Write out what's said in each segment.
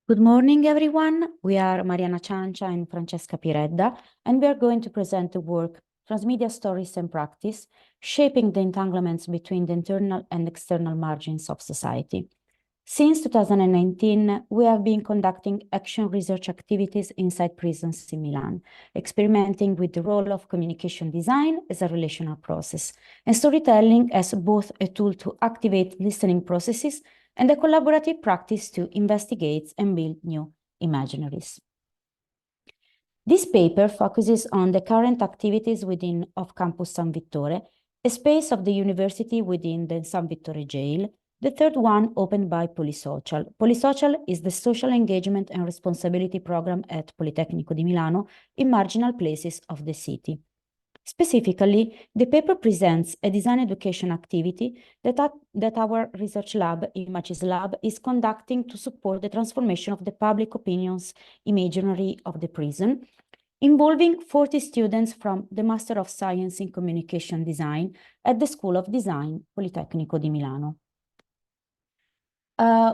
Good morning, everyone. We are Mariana Ciancia and Francesca Piredda, and we are going to present the work Transmedia Stories and Practice, Shaping the Entanglements between the Internal and External Margins of Society. Since 2019, we have been conducting action research activities inside prisons in Milan, experimenting with the role of communication design as a relational process, and storytelling as both a tool to activate listening processes and a collaborative practice to investigate and build new imaginaries. This paper focuses on the current activities within off-campus San Vittore, a space of the university within the San Vittore jail, the third one opened by 𝗫𝗁𝗁. 𝗫𝗁𝗁 is the social engagement and responsibility program at Politecnico di Milano in marginal places of the city. Specifically, the paper presents a design education activity that our research lab, Imagis Lab, is conducting to support the transformation of the public opinion's imaginary of the prison, involving 40 students from the Master of Science in Communication Design at the School of Design, Politecnico di Milano.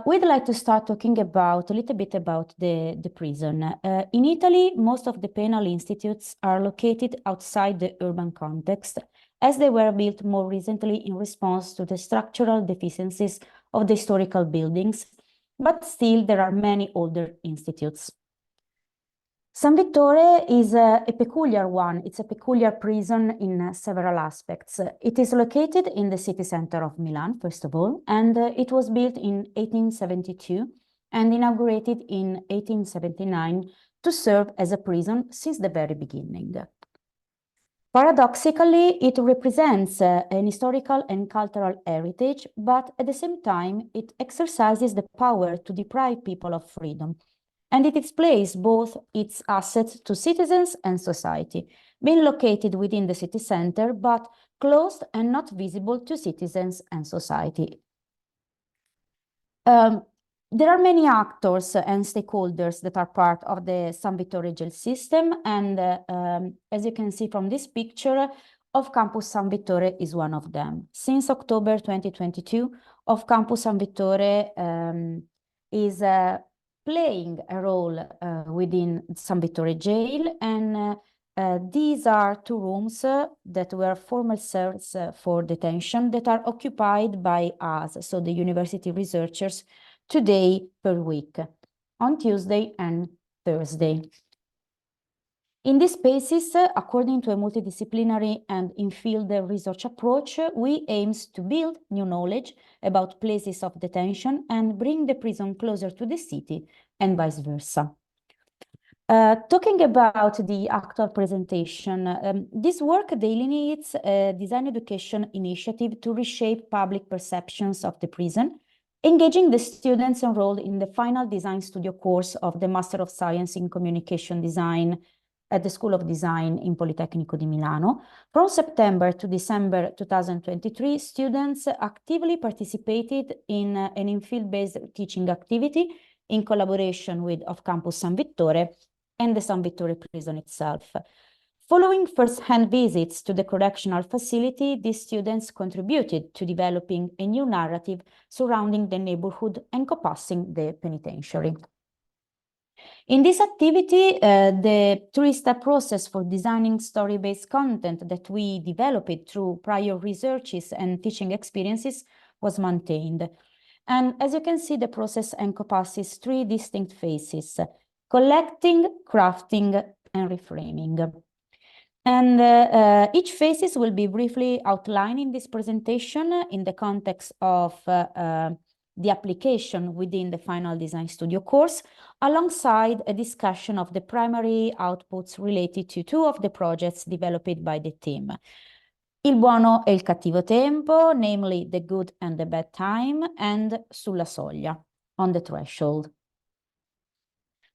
We'd like to start talking a little bit about the prison. In Italy, most of the penal institutes are located outside the urban context, as they were built more recently in response to the structural deficiencies of the historical buildings, but still there are many older institutes. San Vittore is a peculiar one. It's a peculiar prison in several aspects. It is located in the city center of Milan, first of all, and it was built in 1872 and inaugurated in 1879 to serve as a prison since the very beginning. Paradoxically, it represents an historical and cultural heritage, but at the same time, it exercises the power to deprive people of freedom. And it displays both its assets to citizens and society, being located within the city center, but closed and not visible to citizens and society. There are many actors and stakeholders that are part of the San Vittore jail system, and as you can see from this picture, Off-Campus San Vittore is one of them. Since October 2022, Off-Campus San Vittore is playing a role within San Vittore jail, and these are two rooms that were former cells for detention that are occupied by us, so the university researchers, 2 days per week, on Tuesday and Thursday. In these spaces, according to a multidisciplinary and in-field research approach, we aim to build new knowledge about places of detention and bring the prison closer to the city and vice versa. Talking about the actual presentation, this work delineates a design education initiative to reshape public perceptions of the prison, engaging the students enrolled in the final design studio course of the Master of Science in Communication Design at the School of Design in Politecnico di Milano. From September to December 2023, students actively participated in an in-field-based teaching activity in collaboration with Off-Campus San Vittore and the San Vittore prison itself. Following first-hand visits to the correctional facility, these students contributed to developing a new narrative surrounding the neighborhood encompassing the penitentiary. In this activity, the three-step process for designing story-based content that we developed through prior researches and teaching experiences was maintained. And as you can see, the process encompasses 3 distinct phases: collecting, crafting, and reframing. And each phase will be briefly outlined in this presentation in the context of the application within the final design studio course, alongside a discussion of the primary outputs related to 2 of the projects developed by the team. 𝗘𝗵𝗰𝗀𝗆, namely The Good and the Bad Time, and Sulla Soglia, On the Threshold.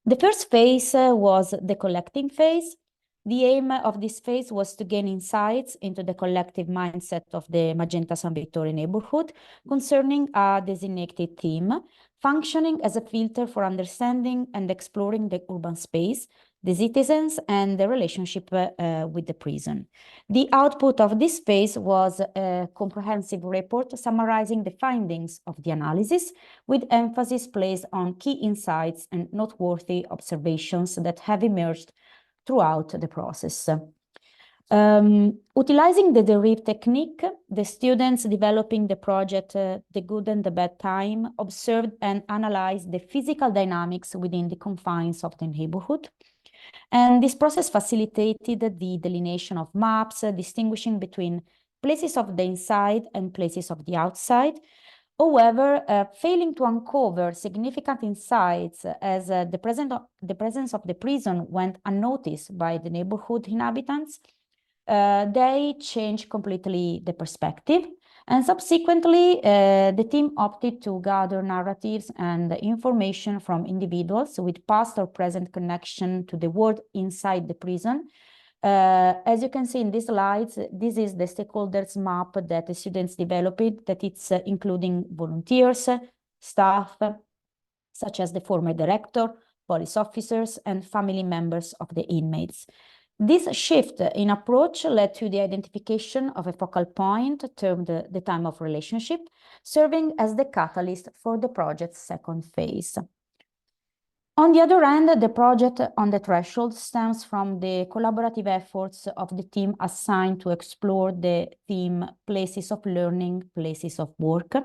The first phase was the collecting phase. The aim of this phase was to gain insights into the collective mindset of the Magenta San Vittore neighborhood concerning a designated theme, functioning as a filter for understanding and exploring the urban space, the citizens, and the relationship with the prison. The output of this phase was a comprehensive report summarizing the findings of the analysis, with emphasis placed on key insights and noteworthy observations that have emerged throughout the process. Utilizing the 𝗲𝗰 technique, the students developing the project The Good and the Bad Time observed and analyzed the physical dynamics within the confines of the neighborhood. And this process facilitated the delineation of maps, distinguishing between places of the inside and places of the outside. However, failing to uncover significant insights as the presence of the prison went unnoticed by the neighborhood inhabitants, they changed completely the perspective. And subsequently, the team opted to gather narratives and information from individuals with past or present connection to the world inside the prison. As you can see in these slides, this is the stakeholders map that the students developed, that it's including volunteers, staff, such as the former director, police officers, and family members of the inmates. This shift in approach led to the identification of a focal point termed the time of relationship, serving as the catalyst for the project's second phase. On the other hand, the project On the Threshold stems from the collaborative efforts of the team assigned to explore the theme Places of Learning, Places of Work.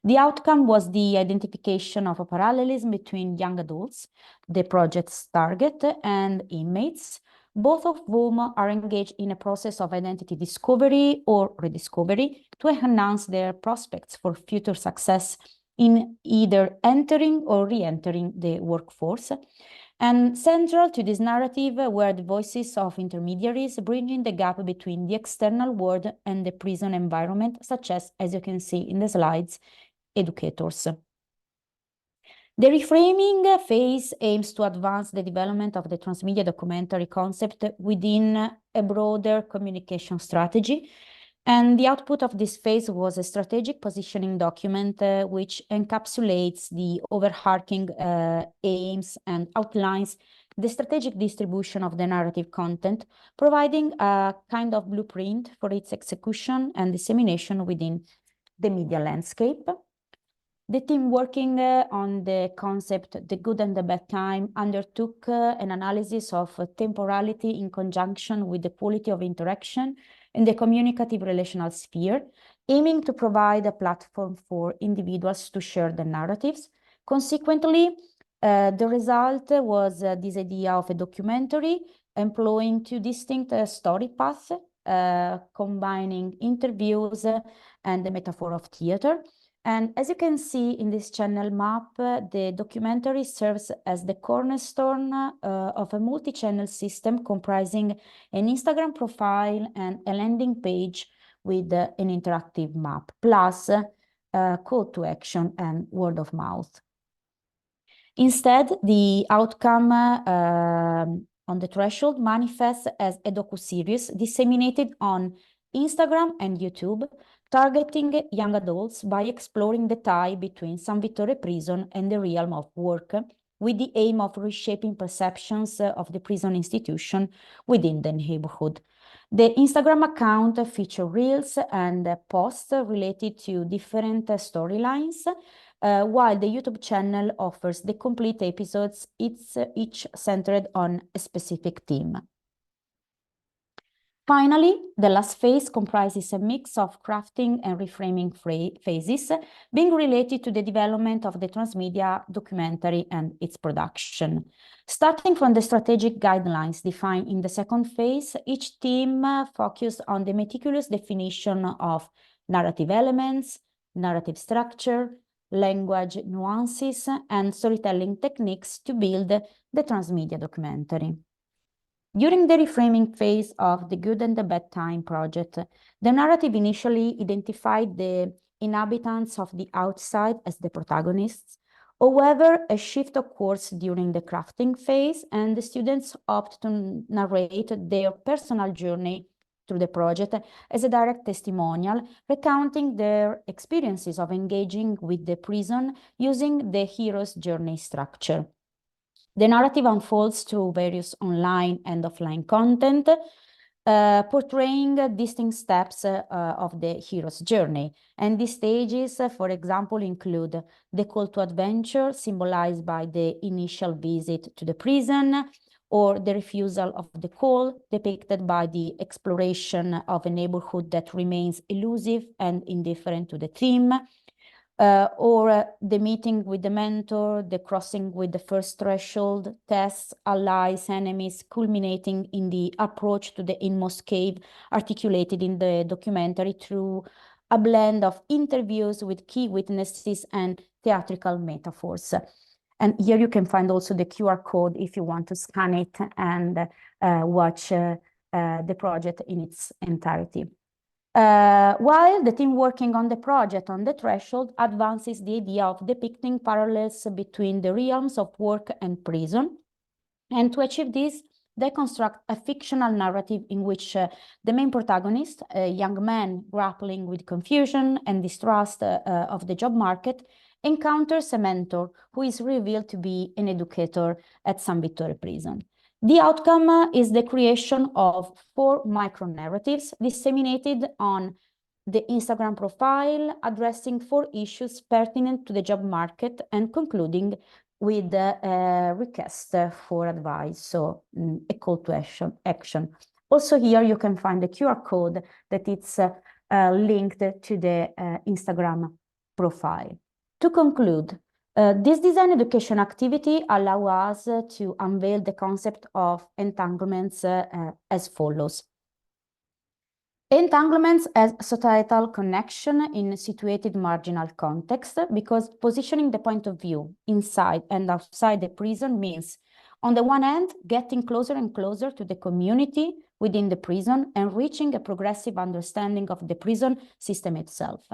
The outcome was the identification of a parallelism between young adults, the project's target, and inmates, both of whom are engaged in a process of identity discovery or rediscovery to enhance their prospects for future success in either entering or re-entering the workforce. And central to this narrative were the voices of intermediaries bridging the gap between the external world and the prison environment, such as you can see in the slides, educators. The reframing phase aims to advance the development of the transmedia documentary concept within a broader communication strategy. And the output of this phase was a strategic positioning document which encapsulates the overarching aims and outlines the strategic distribution of the narrative content, providing a kind of blueprint for its execution and dissemination within the media landscape. The team working on the concept The Good and the Bad Time undertook an analysis of temporality in conjunction with the quality of interaction in the communicative relational sphere, aiming to provide a platform for individuals to share their narratives. Consequently, the result was this idea of a documentary employing two distinct story paths, combining interviews and the metaphor of theater. And as you can see in this channel map, the documentary serves as the cornerstone of a multi-channel system comprising an Instagram profile and a landing page with an interactive map, plus call to action and word of mouth. Instead, the outcome On the Threshold manifests as a docu-series disseminated on Instagram and YouTube, targeting young adults by exploring the tie between San Vittore prison and the realm of work, with the aim of reshaping perceptions of the prison institution within the neighborhood. The Instagram account features reels and posts related to different storylines, while the YouTube channel offers the complete episodes, each centered on a specific theme. Finally, the last phase comprises a mix of crafting and reframing phases, being related to the development of the transmedia documentary and its production. Starting from the strategic guidelines defined in the second phase, each team focused on the meticulous definition of narrative elements, narrative structure, language nuances, and storytelling techniques to build the transmedia documentary. During the reframing phase of The Good and the Bad Time project, the narrative initially identified the inhabitants of the outside as the protagonists. However, a shift occurs during the crafting phase, and the students opt to narrate their personal journey through the project as a direct testimonial, recounting their experiences of engaging with the prison using the hero's journey structure. The narrative unfolds through various online and offline content, portraying distinct steps of the hero's journey. And these stages, for example, include the call to adventure, symbolized by the initial visit to the prison, or the refusal of the call, depicted by the exploration of a neighborhood that remains elusive and indifferent to the theme, or the meeting with the mentor, the crossing with the first threshold, tests, allies, enemies, culminating in the approach to the inmost cave, articulated in the documentary through a blend of interviews with key witnesses and theatrical metaphors. And here you can find also the QR code if you want to scan it and watch the project in its entirety. While the team working on the project on the threshold advances the idea of depicting parallels between the realms of work and prison. And to achieve this, they construct a fictional narrative in which the main protagonist, a young man grappling with confusion and distrust of the job market, encounters a mentor who is revealed to be an educator at San Vittore prison. The outcome is the creation of 4 micro-narratives disseminated on the Instagram profile, addressing 4 issues pertinent to the job market and concluding with a request for advice, so a call to action. Also here you can find the QR code that it's linked to the Instagram profile. To conclude, this design education activity allows us to unveil the concept of entanglements as follows. Entanglements as societal connection in situated marginal context, because positioning the point of view inside and outside the prison means, on the one hand, getting closer and closer to the community within the prison and reaching a progressive understanding of the prison system itself.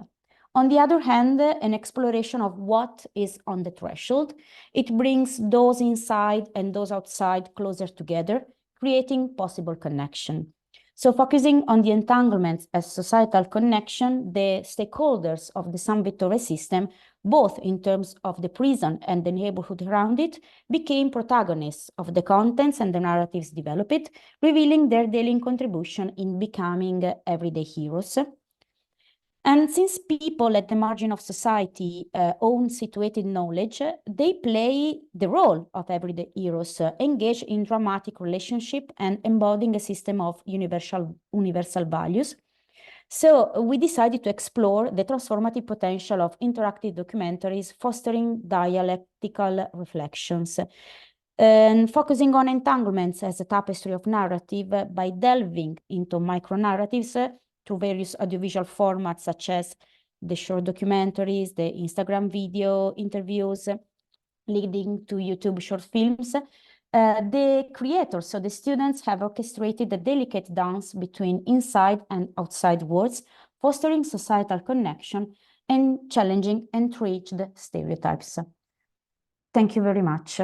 On the other hand, an exploration of what is on the threshold. It brings those inside and those outside closer together, creating possible connection. So focusing on the entanglements as societal connection, the stakeholders of the San Vittore system, both in terms of the prison and the neighborhood around it, became protagonists of the contents and the narratives developed, revealing their daily contribution in becoming everyday heroes. And since people at the margin of society own situated knowledge, they play the role of everyday heroes, engaged in dramatic relationship and embodying a system of universal values. So we decided to explore the transformative potential of interactive documentaries, fostering dialectical reflections, and focusing on entanglements as a tapestry of narrative by delving into micro-narratives through various audiovisual formats such as the short documentaries, the Instagram video interviews, leading to YouTube short films. The creators, so the students, have orchestrated a delicate dance between inside and outside worlds, fostering societal connection and challenging entrenched stereotypes. Thank you very much.